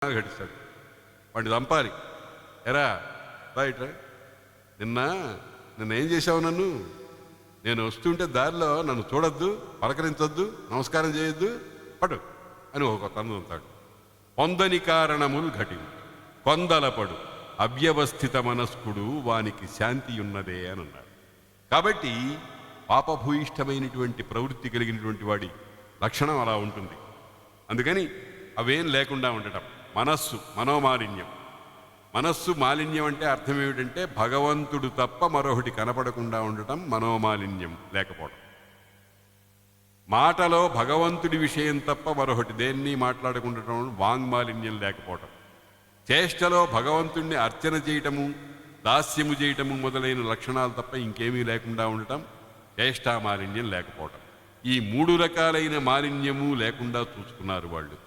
గడిస్తాడు. వాడిని చంపాలి. ఎరా రైట్ నిన్న ఏం చేశావు? నేను వస్తుంటే దారిలో నన్ను చూడొద్దు, పలకరించొద్దు, నమస్కారం చేయొద్దు, పడు అని ఒక తను అంటాడు. పొందని కారణములు ఘటించు కొందలపడు అవ్యవస్థిత మనస్కుడు వానికి శాంతి ఉన్నదే అని అన్నాడు. కాబట్టి పాపభూయిష్టమైనటువంటి ప్రవృత్తి కలిగినటువంటి వాడి లక్షణం అలా ఉంటుంది. అందుకని అవేం లేకుండా ఉండటం. మనోమాలిన్యం. మనస్సు మాలిన్యం అంటే అర్థం ఏమిటంటే భగవంతుడు తప్ప మరొకటి కనపడకుండా ఉండటం మనోమాలిన్యం లేకపోవడం. మాటలో భగవంతుడి విషయం తప్ప మరొకటి దేన్ని మాట్లాడకుండటం వాంగ్మాలిన్యం లేకపోవడం. చేష్టలో భగవంతుణ్ణి అర్చన చేయటము, దాస్యము చేయటము మొదలైన లక్షణాలు తప్ప ఇంకేమీ లేకుండా ఉండటం చేష్టామాలిన్యం లేకపోవటం. ఈ 3 రకాలైన మాలిన్యము లేకుండా చూసుకున్నారు వాళ్ళు.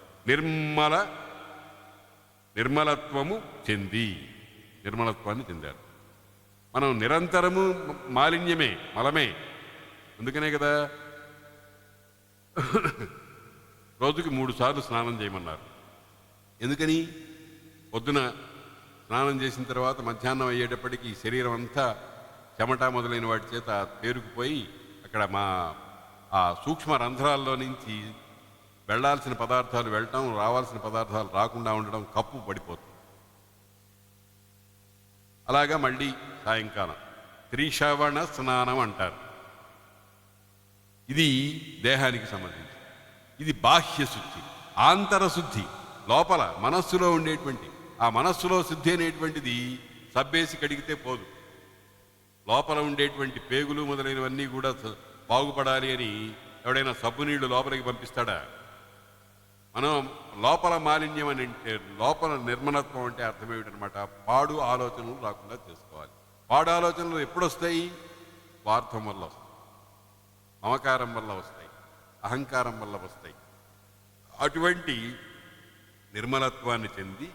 నిర్మలత్వము చెంది నిర్మలత్వాన్ని చెందారు. మనం నిరంతరము మాలిన్యమే, మలమే. అందుకనే కదా రోజుకి 3 సార్లు స్నానం చేయమన్నారు. ఎందుకని? పొద్దున స్నానం చేసిన తర్వాత మధ్యాహ్నం అయ్యేటప్పటికీ శరీరం అంతా చెమట మొదలైన వాటి చేత పేరుకుపోయి అక్కడ ఆ సూక్ష్మ రంధ్రాల్లో నుంచి వెళ్ళాల్సిన పదార్థాలు వెళ్ళటం, రావాల్సిన పదార్థాలు రాకుండా ఉండడం, కప్పు పడిపోతుంది. అలాగా మళ్ళీ సాయంకాలం త్రిశ్రవణ స్నానం అంటారు. ఇది దేహానికి సంబంధించి. ఇది బాహ్య శుద్ధి. ఆంతరశుద్ధి లోపల మనస్సులో ఉండేటువంటి ఆ మనస్సులో శుద్ధి అనేటువంటిది సబ్బేసి కడిగితే పోదు. లోపల ఉండేటువంటి పేగులు మొదలైనవన్నీ కూడా బాగుపడాలి అని ఎవడైనా సబ్బు నీళ్లు లోపలికి పంపిస్తాడా? మనం లోపల మాలిన్యం అని అంటే, లోపల నిర్మలత్వం అంటే అర్థం ఏమిటనమాట? పాడు ఆలోచనలు రాకుండా చేసుకోవాలి. పాడు ఆలోచనలు ఎప్పుడు వస్తాయి? స్వార్థం వల్ల వస్తాయి, మమకారం వల్ల వస్తాయి, అహంకారం వల్ల వస్తాయి. అటువంటి నిర్మలత్వాన్ని చెంది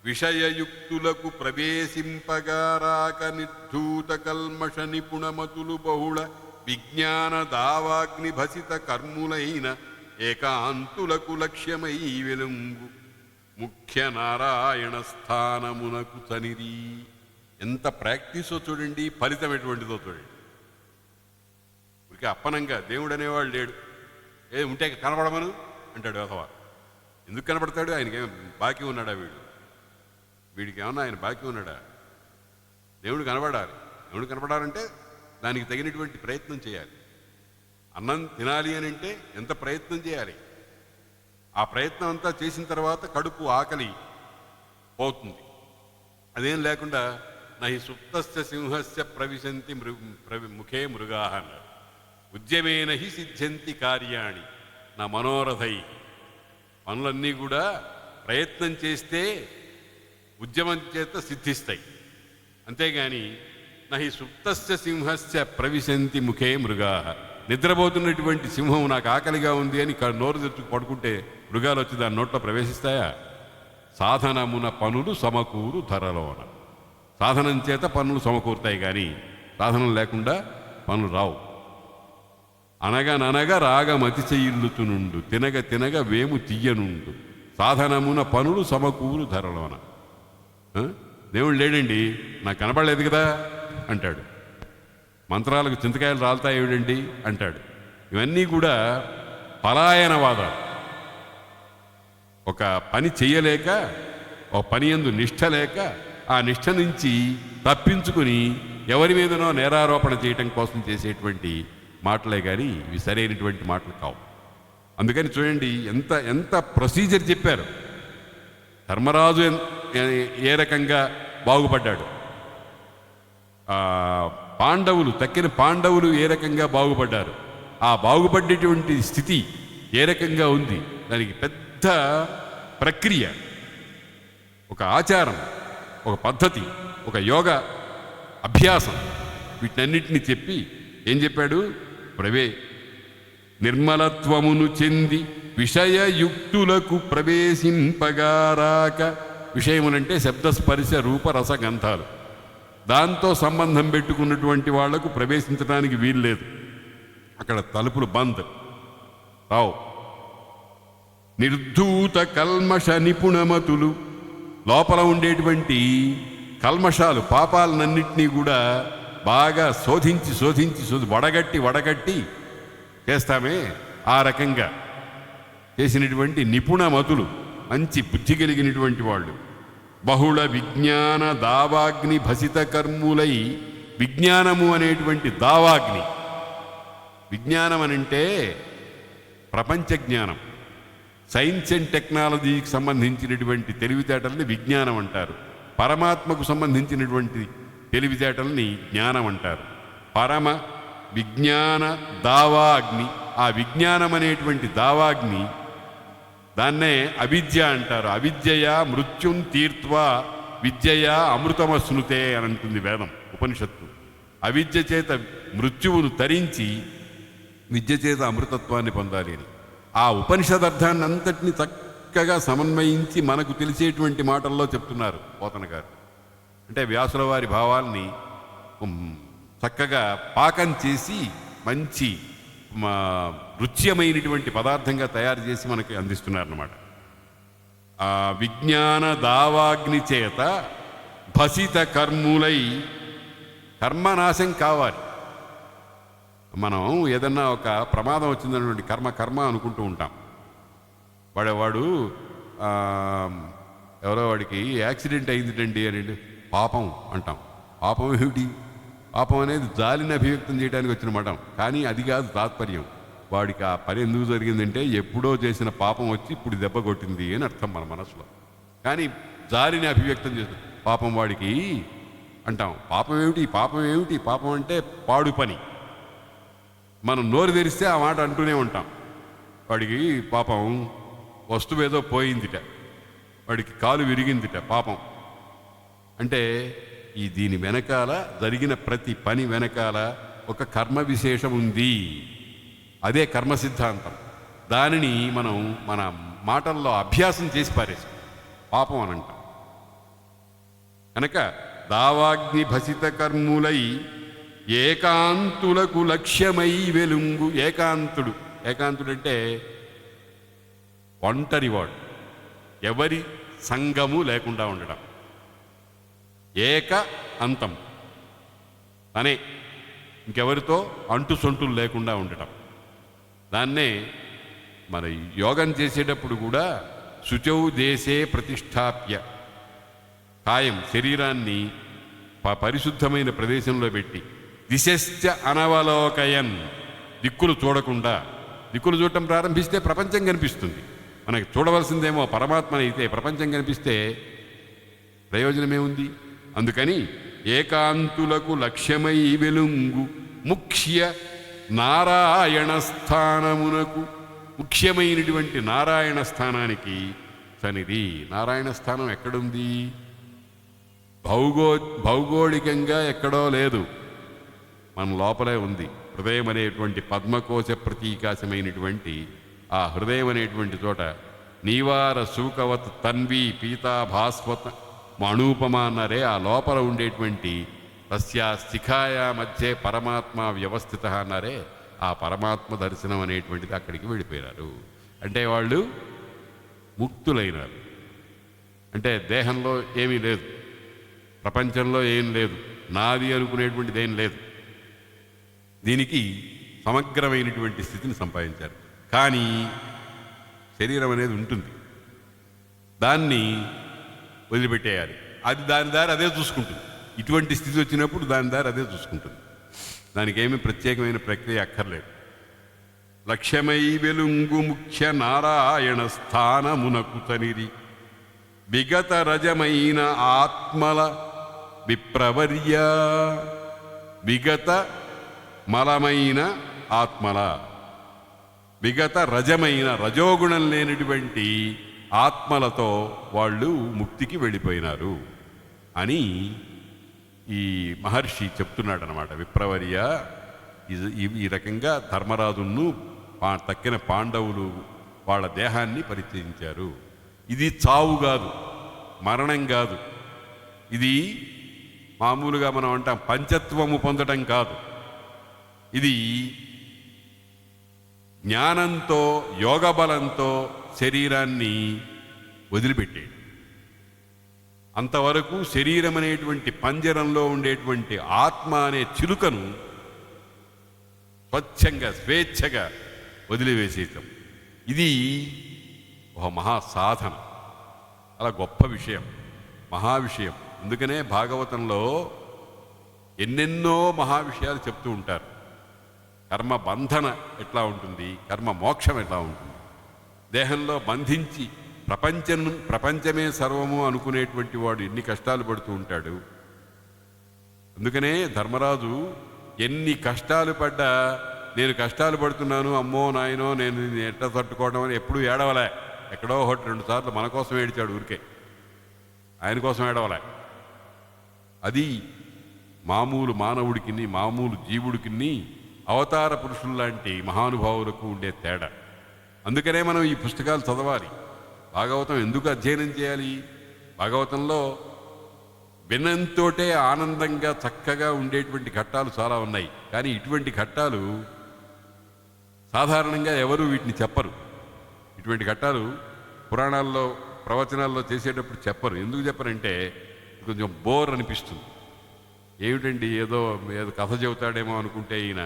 విషయయుక్తులకు ప్రవేశింపగారాక నిర్ధూత కల్మష నిపుణమతులు బహుళ విజ్ఞాన దావాగ్ని భసిత కర్ములైన ఏకాంతులకు లక్ష్యమై వెలుంగు ముఖ్య నారాయణ స్థానమునకు తనిరి. ఎంత ప్రాక్టీసో చూడండి, ఫలితం ఎటువంటిదో చూడండి. ఇక అప్పనంగా దేవుడు అనేవాడు లేడు. ఉంటే కనపడమను అంటాడు అథవా. ఎందుకు కనపడతాడు? ఆయనకేం బాకీ ఉన్నాడా? వీడికి ఏమన్నా ఆయన బాకీ ఉన్నాడా? దేవుడు కనపడాలి. దేవుడు కనపడాలంటే దానికి తగినటువంటి ప్రయత్నం చేయాలి. అన్నం తినాలి అని అంటే ఎంత ప్రయత్నం చేయాలి? ఆ ప్రయత్నం అంతా చేసిన తర్వాత కడుపు ఆకలి పోతుంది. అదేం లేకుండా నహి సుప్తస్య సింహస్య ప్రవిశంతి ముఖే మృగా అన్నారు. ఉద్యమేన హి సిద్ధ్యంతి కార్యాణి నా మనోరథై. పనులన్నీ కూడా ప్రయత్నం చేస్తే ఉద్యమం చేత సిద్ధిస్తాయి. అంతేగాని నహి సుప్తస్య సింహస్య ప్రవిశంతి ముఖే మృగా. నిద్రపోతున్నటువంటి సింహం నాకు ఆకలిగా ఉంది అని నోరు తెచ్చుకు పడుకుంటే మృగాలు వచ్చి దాని నోట్లో ప్రవేశిస్తాయా? సాధనమున పనులు సమకూరు ధరలోన. సాధనం చేత పనులు సమకూరుతాయి, కానీ సాధనం లేకుండా పనులు రావు. అనగననగా రాగమతి చెయ్యిల్లుతునుండు తినగ తినగ వేము తీయనుండు సాధనమున పనులు సమకూరు ధరలోన. దేవుడు లేడండి, నాకు కనపడలేదు కదా అంటాడు. మంత్రాలకు చింతకాయలు రాలుతాయి ఏమిటండి అంటాడు. ఇవన్నీ కూడా పలాయనవాదాలు. ఒక పని చెయ్యలేక, ఒక పని యందు నిష్ఠ లేక, ఆ నిష్ఠ నుంచి తప్పించుకుని ఎవరి మీదనో నేరారోపణ చేయటం కోసం చేసేటువంటి మాటలే కానీ ఇవి సరైనటువంటి మాటలు కావు. అందుకని చూడండి ఎంత ఎంత ప్రొసీజర్ చెప్పారు. ధర్మరాజు ఏ రకంగా బాగుపడ్డాడు, తక్కిన పాండవులు ఏ రకంగా బాగుపడ్డారు, ఆ బాగుపడేటువంటి స్థితి ఏ రకంగా ఉంది, దానికి పెద్ద ప్రక్రియ, ఒక ఆచారం, ఒక పద్ధతి, ఒక యోగ అభ్యాసం, వీటన్నిటిని చెప్పి ఏం చెప్పాడు? నిర్మలత్వమును చెంది విషయయుక్తులకు ప్రవేశింపగారాక. విషయములంటే శబ్దస్పర్శ రూప రసగంధాలు. దాంతో సంబంధం పెట్టుకున్నటువంటి వాళ్లకు ప్రవేశించడానికి వీల్లేదు. అక్కడ తలుపులు బంద్ రావు. నిర్ధూత కల్మష నిపుణమతులు, లోపల ఉండేటువంటి కల్మషాలు పాపాలన్నింటినీ కూడా బాగా శోధించి వడగట్టి చేస్తామే, ఆ రకంగా చేసినటువంటి నిపుణమతులు, మంచి బుద్ధి కలిగినటువంటి వాళ్ళు. బహుళ విజ్ఞాన దావాగ్ని భసిత కర్ములై, విజ్ఞానము అనేటువంటి దావాగ్ని, విజ్ఞానం అనంటే ప్రపంచ జ్ఞానం, సైన్స్ అండ్ టెక్నాలజీకి సంబంధించినటువంటి తెలివితేటల్ని విజ్ఞానం అంటారు. పరమాత్మకు సంబంధించినటువంటి తెలివితేటల్ని జ్ఞానం అంటారు. పరమ విజ్ఞాన దావాగ్ని, ఆ విజ్ఞానం అనేటువంటి దావాగ్ని, దాన్నే అవిద్య అంటారు. అవిద్యయా మృత్యుం తీర్త్వా విద్యయా అమృతమశ్నుతే అని అంటుంది వేదం, ఉపనిషత్తు. అవిద్య చేత మృత్యువును తరించి విద్య చేత అమృతత్వాన్ని పొందాలి అని ఆ ఉపనిషదర్థాన్ని అంతటిని చక్కగా సమన్వయించి మనకు తెలిసేటువంటి మాటల్లో చెప్తున్నారు పోతన గారు. అంటే వ్యాసుల వారి భావాల్ని చక్కగా పాకం చేసి మంచి రుచ్యమైనటువంటి పదార్థంగా తయారు చేసి మనకి అందిస్తున్నారన్నమాట. ఆ విజ్ఞాన దావాగ్ని చేత భసిత కర్ములై, కర్మనాశం కావాలి. మనం ఏదన్నా ఒక ప్రమాదం వచ్చిందన్నటువంటి కర్మ అనుకుంటూ ఉంటాం. వాడు ఎవరో వాడికి యాక్సిడెంట్ అయిందిటండి అని పాపం అంటాం. పాపం ఏమిటి? పాపం అనేది జాలిని అభివ్యక్తం చేయడానికి వచ్చిన మఠం, కానీ అది కాదు తాత్పర్యం. వాడికి ఆ పని ఎందుకు జరిగిందంటే ఎప్పుడో చేసిన పాపం వచ్చి ఇప్పుడు దెబ్బ కొట్టింది అని అర్థం మన మనసులో. కానీ జాలిని అభివ్యక్తం చేసిన పాపం వాడికి అంటాం. పాపం ఏమిటి? పాపం అంటే పాడు పని. మనం నోరు తెరిస్తే ఆ మాట అంటూనే ఉంటాం. వాడికి పాపం వస్తువు ఏదో పోయిందిట, వాడికి కాలు విరిగిందిట, పాపం అంటే దీని వెనకాల జరిగిన ప్రతి పని వెనకాల ఒక కర్మ విశేషం ఉంది. అదే కర్మ సిద్ధాంతం. దానిని మనం మన మాటల్లో అభ్యాసం చేసి పారేసాం, పాపం అని అంటాం. కనుక దావాగ్ని భసిత కర్ములై ఏకాంతులకు లక్ష్యమై వెలుంగు. ఏకాంతుడంటే ఒంటరివాడు, ఎవరి సంగము లేకుండా ఉండడం. ఏక అంతం, తనే, ఇంకెవరితో అంటు సొంటులు లేకుండా ఉండటం. దాన్నే మన యోగం చేసేటప్పుడు కూడా శుచౌ దేశే ప్రతిష్టాప్య, కాయం శరీరాన్ని పరిశుద్ధమైన ప్రదేశంలో పెట్టి, దిశశ్చ అనవలోకయన్, దిక్కులు చూడకుండా. దిక్కులు చూడటం ప్రారంభిస్తే ప్రపంచం కనిపిస్తుంది. మనకి చూడవలసిందేమో పరమాత్మ అయితే ప్రపంచం కనిపిస్తే ప్రయోజనమేముంది? అందుకని ఏకాంతులకు లక్ష్యమై వెలుంగు ముఖ్య నారాయణ స్థానమునకు, ముఖ్యమైనటువంటి నారాయణ స్థానానికి సన్నిధి. నారాయణ స్థానం ఎక్కడుంది? భౌగోళికంగా ఎక్కడో లేదు, మన లోపలే ఉంది. హృదయం అనేటువంటి పద్మకోశ ప్రతీకాశమైనటువంటి ఆ హృదయం అనేటువంటి చోట నీవార శూకవత్ తన్వి పీతాభాస్వత అనూపమ అన్నారే, ఆ లోపల ఉండేటువంటి తస్యా శిఖాయా మధ్య పరమాత్మ వ్యవస్థిత అన్నారే, ఆ పరమాత్మ దర్శనం అనేటువంటిది అక్కడికి వెళ్ళిపోయినారు. అంటే వాళ్ళు ముక్తులైనారు. అంటే దేహంలో ఏమీ లేదు, ప్రపంచంలో ఏం లేదు, నాది అనుకునేటువంటిది ఏం లేదు. దీనికి సమగ్రమైనటువంటి స్థితిని సంపాదించారు. కానీ శరీరం అనేది ఉంటుంది, దాన్ని వదిలిపెట్టేయాలి. అది దాని దారి అదే చూసుకుంటుంది. ఇటువంటి స్థితి వచ్చినప్పుడు దాని దారి అదే చూసుకుంటుంది. దానికి ఏమీ ప్రత్యేకమైన ప్రక్రియ అక్కర్లేదు. లక్ష్యమై వెలుంగు ముఖ్య నారాయణ స్థానమునకు తనిరి విగత రజమైన ఆత్మల విప్రవర్య. విగత మలమైన ఆత్మల, విగత రజమైన రజోగుణం లేనటువంటి ఆత్మలతో వాళ్ళు ముక్తికి వెళ్ళిపోయినారు అని ఈ మహర్షి చెప్తున్నాడు అన్నమాట. విప్రవర్య ఈ రకంగా ధర్మరాజును తక్కిన పాండవులు వాళ్ళ దేహాన్ని పరిత్యజించారు. ఇది చావు కాదు, మరణం కాదు. ఇది మామూలుగా మనం అంటాం పంచత్వము పొందడం కాదు. ఇది జ్ఞానంతో యోగ బలంతో శరీరాన్ని వదిలిపెట్టాడు. అంతవరకు శరీరం అనేటువంటి పంజరంలో ఉండేటువంటి ఆత్మ అనే చిలుకను స్వచ్ఛంగా స్వేచ్ఛగా వదిలివేసేయటం, ఇది ఒక మహాసాధన, చాలా గొప్ప విషయం, మహావిషయం. అందుకనే భాగవతంలో ఎన్నెన్నో మహావిషయాలు చెప్తూ ఉంటారు. కర్మ బంధన ఎట్లా ఉంటుంది, కర్మ మోక్షం ఎట్లా ఉంటుంది, దేహంలో బంధించి ప్రపంచమే సర్వము అనుకునేటువంటి వాడు ఎన్ని కష్టాలు పడుతూ ఉంటాడు. అందుకనే ధర్మరాజు ఎన్ని కష్టాలు పడ్డా నేను కష్టాలు పడుతున్నాను, అమ్మో నాయనో నేను ఎట్లా తట్టుకోవడం అని ఎప్పుడూ ఏడవలే. ఎక్కడో ఒకటి 2 సార్లు మన కోసం ఏడిచాడు, ఊరికే ఆయన కోసం ఏడవలే. అది మామూలు మానవుడికి, మామూలు జీవుడికి, అవతార పురుషుల్లాంటి మహానుభావులకు ఉండే తేడా. అందుకనే మనం ఈ పుస్తకాలు చదవాలి. భాగవతం ఎందుకు అధ్యయనం చేయాలి? భాగవతంలో వినంతోటే ఆనందంగా చక్కగా ఉండేటువంటి ఘట్టాలు చాలా ఉన్నాయి. కానీ ఇటువంటి ఘట్టాలు సాధారణంగా ఎవరు వీటిని చెప్పరు. ఇటువంటి ఘట్టాలు పురాణాల్లో ప్రవచనాల్లో చేసేటప్పుడు చెప్పరు. ఎందుకు చెప్పరంటే కొంచెం బోర్ అనిపిస్తుంది. ఏమిటండి ఏదో కథ చెబుతాడేమో అనుకుంటే ఈయన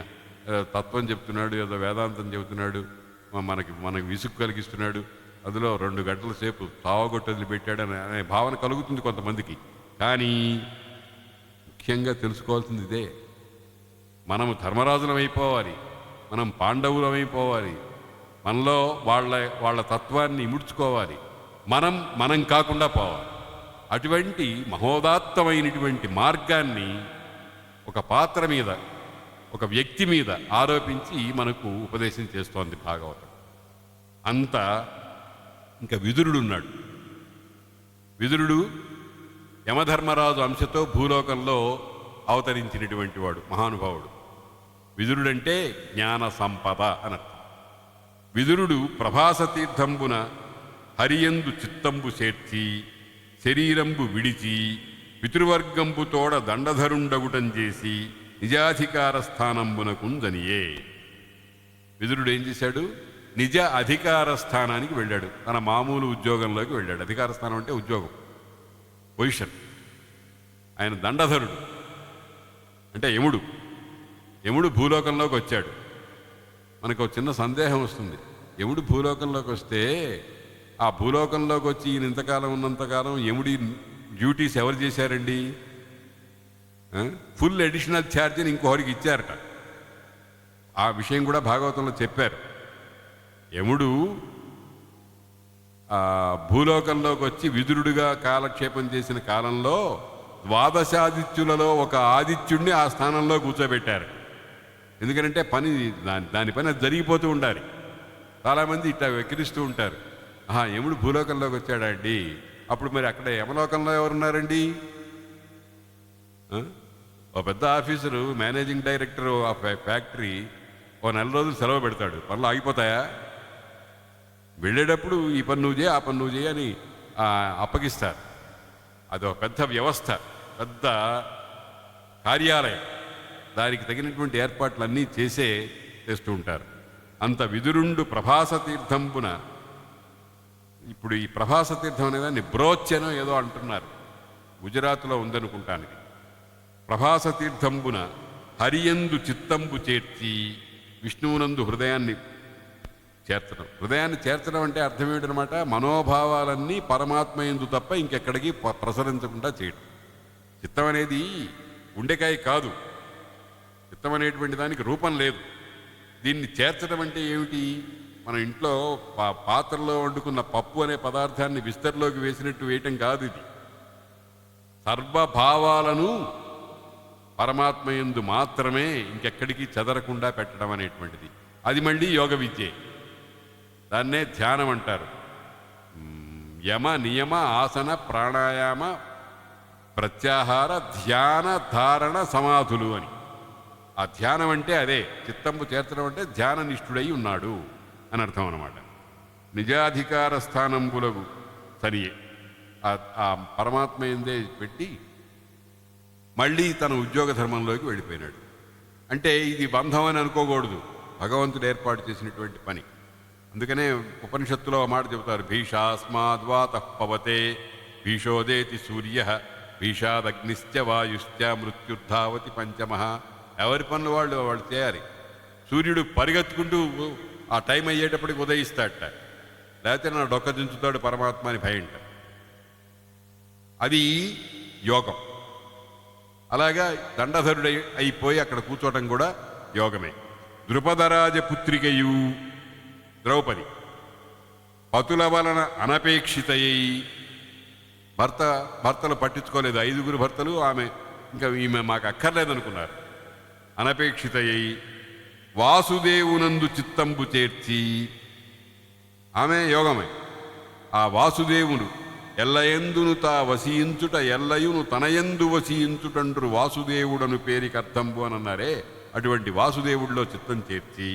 తత్వం చెప్తున్నాడు, ఏదో వేదాంతం చెబుతున్నాడు, మనకి విసుగు కలిగిస్తున్నాడు, అందులో 2 గంటల సేపు సావగొట్టదిలి పెట్టాడు అనే భావన కలుగుతుంది కొంతమందికి. కానీ ముఖ్యంగా తెలుసుకోవాల్సింది ఇదే, మనము ధర్మరాజులమైపోవాలి, మనం పాండవులమైపోవాలి, మనలో వాళ్ళ తత్వాన్ని ఇముడ్చుకోవాలి, మనం కాకుండా పోవాలి. అటువంటి మహోదాత్తమైనటువంటి మార్గాన్ని ఒక పాత్ర మీద, ఒక వ్యక్తి మీద ఆరోపించి మనకు ఉపదేశం చేస్తోంది భాగవతం. అంతా ఇంకా విదురుడు ఉన్నాడు. విదురుడు యమధర్మరాజు అంశతో భూలోకంలో అవతరించినటువంటి వాడు, మహానుభావుడు. విదురుడంటే జ్ఞాన సంపద అనర్థం. విదురుడు ప్రభాస తీర్థంబున హరియందు చిత్తంబు చేర్చి శరీరంబు విడిచి పితృవర్గంబు తోడ దండధరుండగుటం చేసి నిజాధికార స్థానంబునకుందనియే. విదురుడు ఏం చేశాడు? నిజ అధికార స్థానానికి వెళ్ళాడు. తన మామూలు ఉద్యోగంలోకి వెళ్ళాడు. అధికార స్థానం అంటే ఉద్యోగం, పొజిషన్. ఆయన దండధరుడు అంటే యముడు భూలోకంలోకి వచ్చాడు. మనకు ఒక చిన్న సందేహం వస్తుంది. యముడు భూలోకంలోకి వస్తే ఆ భూలోకంలోకి వచ్చి ఈయన ఇంతకాలం ఉన్నంతకాలం యముడి డ్యూటీస్ ఎవరు చేశారండి? ఫుల్ అడిషనల్ ఛార్జీని ఇంకొకరికి ఇచ్చారట. ఆ విషయం కూడా భాగవతంలో చెప్పారు. యముడు భూలోకంలోకి వచ్చి విదురుడిగా కాలక్షేపం చేసిన కాలంలో 12 ఆదిత్యులలో ఒక ఆదిత్యుడిని ఆ స్థానంలో కూర్చోబెట్టారు. ఎందుకంటే దాని పని అది జరిగిపోతూ ఉండాలి. చాలామంది ఇట్లా వెక్కిరిస్తూ ఉంటారు, యముడు భూలోకంలోకి వచ్చాడండి, అప్పుడు మరి అక్కడ యమలోకంలో ఎవరున్నారండి? ఓ పెద్ద officer, managing director of factory ఓ 4 రోజులు సెలవు పెడతాడు, పనులు ఆగిపోతాయా? వెళ్ళేటప్పుడు ఈ పని నువ్వు చేయి, ఆ పని నువ్వు చేయి అని అప్పగిస్తారు. అది ఒక పెద్ద వ్యవస్థ, పెద్ద కార్యాలయం. దానికి తగినటువంటి ఏర్పాట్లన్నీ చేస్తూ ఉంటారు. అంత విదురుండు ప్రభాస తీర్థంబున, ఇప్పుడు ఈ ప్రభాస తీర్థం అనేదాన్ని బ్రోచనో ఏదో అంటున్నారు, గుజరాత్లో ఉందనుకుంటాను. ప్రభాస తీర్థంబున హరియందు చిత్తంబు చేర్చి విష్ణువునందు హృదయాన్ని చేర్చడం అంటే అర్థం ఏమిటనమాట? మనోభావాలన్నీ పరమాత్మ యందు తప్ప ఇంకెక్కడికి ప్రసరించకుండా చేయడం. చిత్తం అనేది గుండెకాయ కాదు, చిత్తం అనేటువంటి దానికి రూపం లేదు. దీన్ని చేర్చడం అంటే ఏమిటి? మన ఇంట్లో పాత్రలో వండుకున్న పప్పు అనే పదార్థాన్ని విస్తర్లోకి వేసినట్టు వేయటం కాదు. ఇది సర్వభావాలను పరమాత్మ యందు మాత్రమే ఇంకెక్కడికి చెదరకుండా పెట్టడం అనేటువంటిది. అది మళ్ళీ యోగ విద్యే. దాన్నే ధ్యానం అంటారు. యమ నియమ ఆసన ప్రాణాయామ ప్రత్యాహార ధ్యాన ధారణ సమాధులు అని. ఆ ధ్యానం అంటే అదే. చిత్తంపు చేర్చడం అంటే ధ్యాన నిష్ఠుడై ఉన్నాడు అని అర్థం అన్నమాట. నిజాధికార స్థానంబులకు సరియే ఆ పరమాత్మ ఎందే పెట్టి మళ్ళీ తన ఉద్యోగ ధర్మంలోకి వెళ్ళిపోయినాడు. అంటే ఇది బంధం అని అనుకోకూడదు, భగవంతుడు ఏర్పాటు చేసినటువంటి పని. అందుకనే ఉపనిషత్తులో మాట చెబుతారు, భీషాస్మాద్వాతః పవతే భీషోదేతి సూర్య భీషాదగ్నిశ్చ వాయుశ్చ మృత్యుర్ధావతి పంచమః. ఎవరి పనులు వాళ్ళు చేయాలి. సూర్యుడు పరిగెత్తుకుంటూ ఆ టైం అయ్యేటప్పటికి ఉదయిస్తాడట, లేకపోతే నా డొక్క దించుతాడు పరమాత్మ అని భయంట. అది యోగం. అలాగా దండధరుడు అయిపోయి అక్కడ కూర్చోవటం కూడా యోగమే. ద్రుపదరాజపుత్రికయు ద్రౌపది పతుల వలన అనపేక్షితయ్యి, భర్తలు పట్టించుకోలేదు, 5 భర్తలు, ఆమె ఇంకా ఈమె మాకు అక్కర్లేదనుకున్నారు. అనపేక్షితయ్యి వాసుదేవునందు చిత్తంబు చేర్చి, ఆమె యోగమే. ఆ వాసుదేవుడు ఎల్లయందును తా వసించుట ఎల్లయును తనయందు వసించుటండ్రు వాసుదేవుడను పేరికి అర్థంబు అని అన్నారే, అటువంటి వాసుదేవుడిలో చిత్తం చేర్చి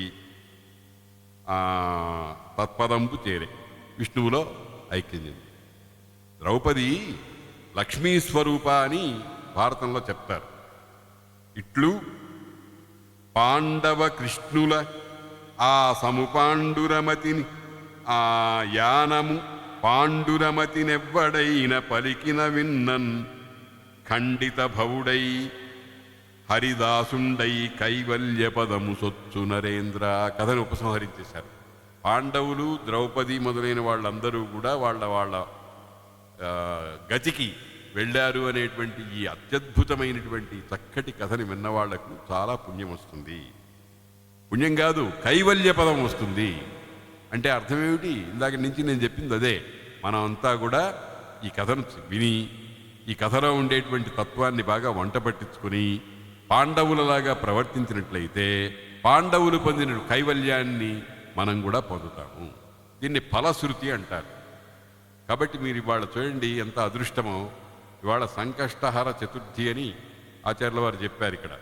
తత్పదంబు చేరే, విష్ణువులో ఐక్యం చెంది. ద్రౌపది లక్ష్మీ స్వరూప అని భారతంలో చెప్తారు. ఇట్లు పాండవ కృష్ణుల ఆ సముపాండురమతిని ఆ యానము పాండురమతినెవ్వడైన పలికిన విన్నన్ ఖండిత భవుడై హరిదాసుండై కైవల్య పదము సొచ్చు నరేంద్ర. కథను ఉపసంహరించేశారు. పాండవులు, ద్రౌపది మొదలైన వాళ్ళందరూ కూడా వాళ్ళ గతికి వెళ్ళారు అనేటువంటి ఈ అత్యద్భుతమైనటువంటి చక్కటి కథని విన్నవాళ్లకు చాలా పుణ్యం వస్తుంది. పుణ్యం కాదు, కైవల్య పదం వస్తుంది. అంటే అర్థం ఏమిటి? ఇందాక నుంచి నేను చెప్పింది అదే. మనం అంతా కూడా ఈ కథను విని ఈ కథలో ఉండేటువంటి తత్వాన్ని బాగా వంట పట్టించుకొని పాండవులలాగా ప్రవర్తించినట్లయితే పాండవులు పొందిన కైవల్యాన్ని మనం కూడా పొందుతాము. దీన్ని ఫలశ్రుతి అంటారు. కాబట్టి మీరు ఇవాళ చూడండి ఎంత అదృష్టమో. ఇవాళ సంకష్టహర చతుర్థి అని ఆచార్యుల వారు చెప్పారు ఇక్కడ.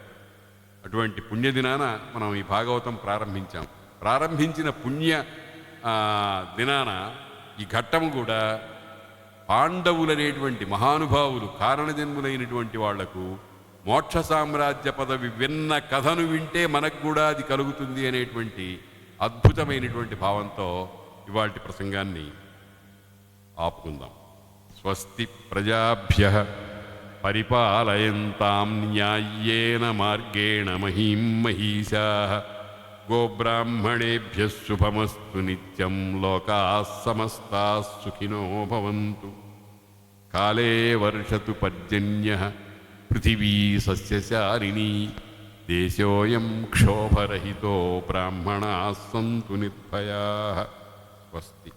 అటువంటి పుణ్యదినాన మనం ఈ భాగవతం ప్రారంభించాం. ప్రారంభించిన పుణ్య దినాన ఈ ఘట్టము కూడా పాండవులనేటువంటి మహానుభావులు, కారణజన్ములైనటువంటి వాళ్లకు మోక్ష సామ్రాజ్య పదవి విన్న కథను వింటే మనకు కూడా అది కలుగుతుంది అనేటువంటి అద్భుతమైనటువంటి భావంతో ఇవాల్టి ప్రసంగాన్ని ఆపుకుందాం. స్వస్తి ప్రజాభ్యః పరిపాలయంతాం న్యాయ్యేన మార్గేణ మహీం మహీశాః. గోబ్రాహ్మణేభ్యః శుభమస్తు నిత్యం. లోకాః సమస్తాః సుఖినో భవంతు. కాలే వర్షతు పర్జన్యః పృథివీ సస్యశాలినీ. దేశోऽयं క్షోభరహితో బ్రాహ్మణాः సంతు నిర్భయాః. స్వస్తి.